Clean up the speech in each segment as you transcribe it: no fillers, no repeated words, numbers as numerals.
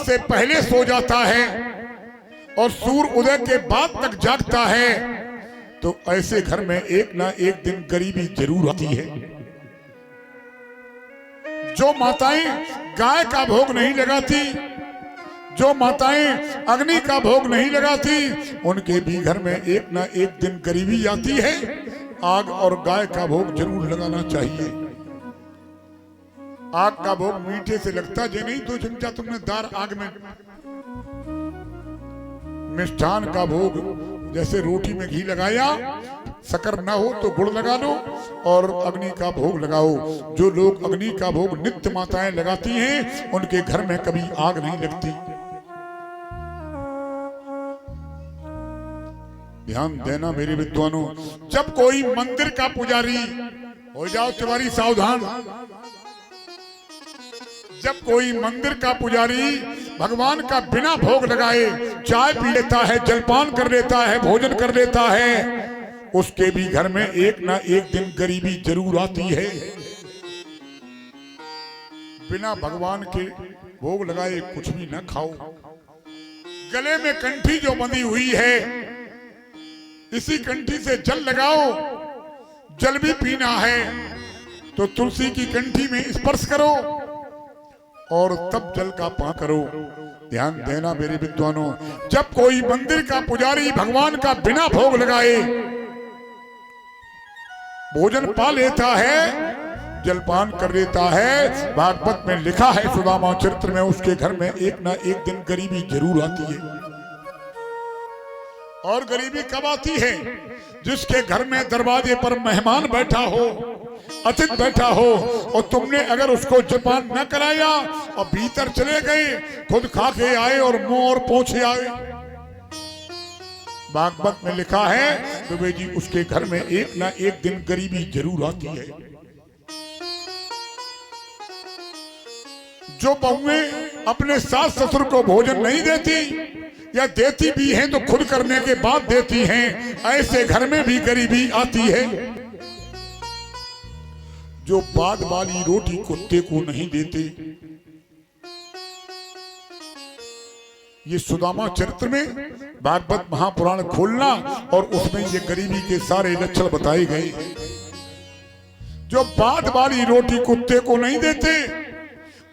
से पहले सो जाता है और सूर्य उदय के बाद तक जागता है, तो ऐसे घर में एक ना एक दिन गरीबी जरूर आती है। जो माताएं गाय का भोग नहीं लगाती, जो माताएं अग्नि का भोग नहीं लगाती, उनके भी घर में एक ना एक दिन गरीबी आती है। आग और गाय का भोग जरूर लगाना चाहिए। आग का भोग मीठे से लगता जे नहीं, 2 चमचा तुमने दार आग में। मिष्ठान का भोग जैसे रोटी में घी लगाया, शक्कर ना हो तो गुड़ लगा लो और अग्नि का भोग लगाओ। जो लोग अग्नि का भोग नित्य माताएं लगाती हैं, उनके घर में कभी आग नहीं लगती। ध्यान देना मेरे विद्वानों, जब कोई मंदिर का पुजारी, हो जाओ तिवारी सावधान, जब कोई मंदिर का पुजारी भगवान का बिना भोग लगाए चाय पी लेता है, जलपान कर लेता है, भोजन कर लेता है, उसके भी घर में एक ना एक दिन गरीबी जरूर आती है। बिना भगवान के भोग लगाए कुछ भी न खाओ। गले में कंठी जो बंधी हुई है, इसी कंठी से जल लगाओ। जल भी पीना है तो तुलसी की कंठी में स्पर्श करो और तब जल का पान करो। ध्यान देना मेरे विद्वानों, जब कोई मंदिर का पुजारी भगवान का बिना भोग लगाए भोजन पा लेता है, जलपान कर लेता है, भागवत में लिखा है सुदामा चरित्र में, उसके घर में एक ना एक दिन गरीबी जरूर आती है। और गरीबी कब आती है? जिसके घर में दरवाजे पर मेहमान बैठा हो, अतिथि बैठा हो, और तुमने अगर उसको जलपान न कराया और भीतर चले गए, खुद खा के आए और मुंह और पोंछे आए। भागवत में लिखा है दुबे जी, उसके घर में एक ना एक दिन गरीबी जरूर आती है। जो बहुएं अपने सास ससुर को भोजन नहीं देती या देती भी हैं तो खुद करने के बाद देती हैं, ऐसे घर में भी गरीबी आती है। जो बाद वाली रोटी कुत्ते को नहीं देते, ये सुदामा चरित्र में भागवत महापुराण खोलना और उसमें ये गरीबी के सारे लक्षण बताए गए। जो बाद वाली रोटी कुत्ते को नहीं देते,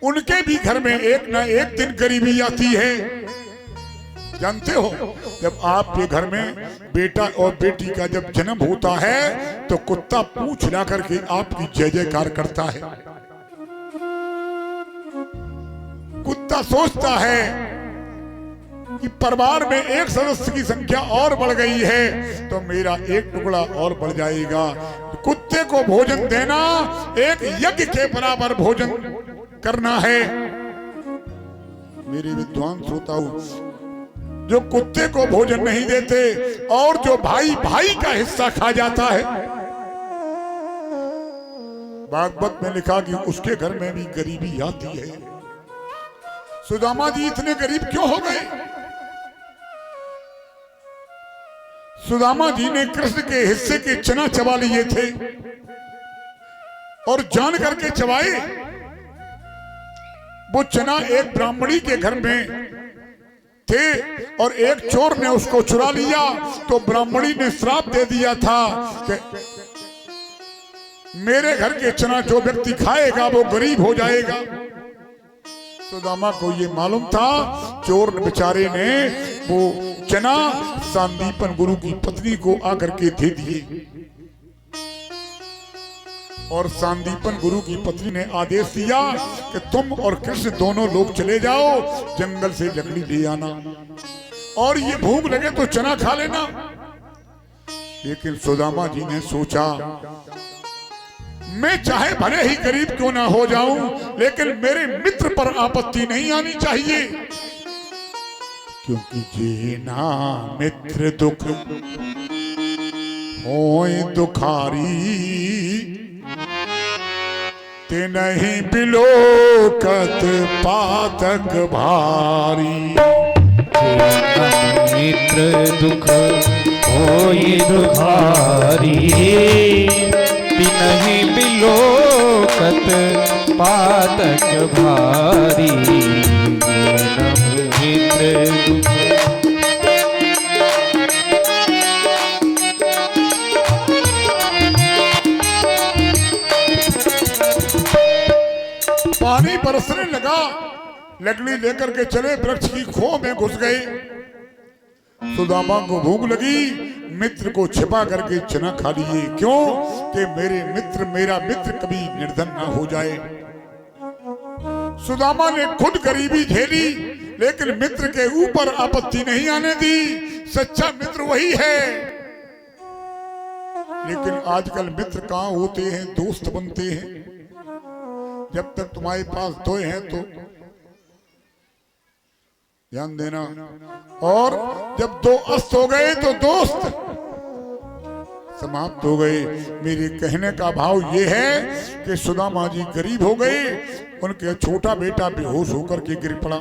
उनके भी घर में एक ना एक दिन गरीबी आती है। जानते हो, जब आपके घर में बेटा और बेटी का जब जन्म होता है तो कुत्ता पूंछ ला करके आपकी जय जयकार करता है। कुत्ता सोचता है कि परिवार में एक सदस्य की संख्या और बढ़ गई है तो मेरा एक टुकड़ा और बढ़ जाएगा। कुत्ते को भोजन देना एक यज्ञ के बराबर भोजन करना है। मेरे विद्वान श्रोताओं, जो कुत्ते को भोजन नहीं देते और जो भाई भाई का हिस्सा खा जाता है, भागवत में लिखा कि उसके घर में भी गरीबी आती है। सुदामा जी इतने गरीब क्यों हो गए? सुदामा जी ने कृष्ण के हिस्से के चना चबा लिए थे और जान करके चबाए। वो चना एक ब्राह्मणी के घर में थे और एक चोर ने उसको चुरा लिया, तो ब्राह्मणी ने श्राप दे दिया था कि मेरे घर के चना जो व्यक्ति खाएगा वो गरीब हो जाएगा। सुदामा को ये मालूम था। चोर बेचारे ने वो चना सांदीपन गुरु की पत्नी को आकर के दे दिए और सांदीपन गुरु की पत्नी ने आदेश दिया कि तुम और कृष्ण दोनों लोग चले जाओ, जंगल से लकड़ी ले आना और ये भूख लगे तो चना खा लेना। लेकिन सुदामा जी ने सोचा, मैं चाहे भले ही गरीब क्यों ना हो जाऊं, लेकिन मेरे मित्र पर आपत्ति नहीं आनी चाहिए, क्योंकि जेना मित्र दुख होए दुखारी, ते नहीं बिलोकत पातक भारी। मित्र दुख होए दुखारी, ते नहीं बिलोकत पातक भारी। लगा, लकड़ी लेकर के चले, वृक्ष की खो में घुस गए। सुदामा को भूख लगी, मित्र को छिपा करके चना खा लिए। क्यों? कि मेरा मित्र कभी निर्धन ना हो जाए। सुदामा ने खुद गरीबी झेली, लेकिन मित्र के ऊपर आपत्ति नहीं आने दी। सच्चा मित्र वही है। लेकिन आजकल मित्र कहाँ होते हैं, दोस्त बनते हैं। जब तक तुम्हारे पास दो हैं तो ध्यान देना, और जब दो अस्त हो गए तो दोस्त समाप्त हो गए। मेरे कहने का भाव ये है कि सुदामा जी गरीब हो गए, उनके छोटा बेटा बेहोश होकर के गिर पड़ा।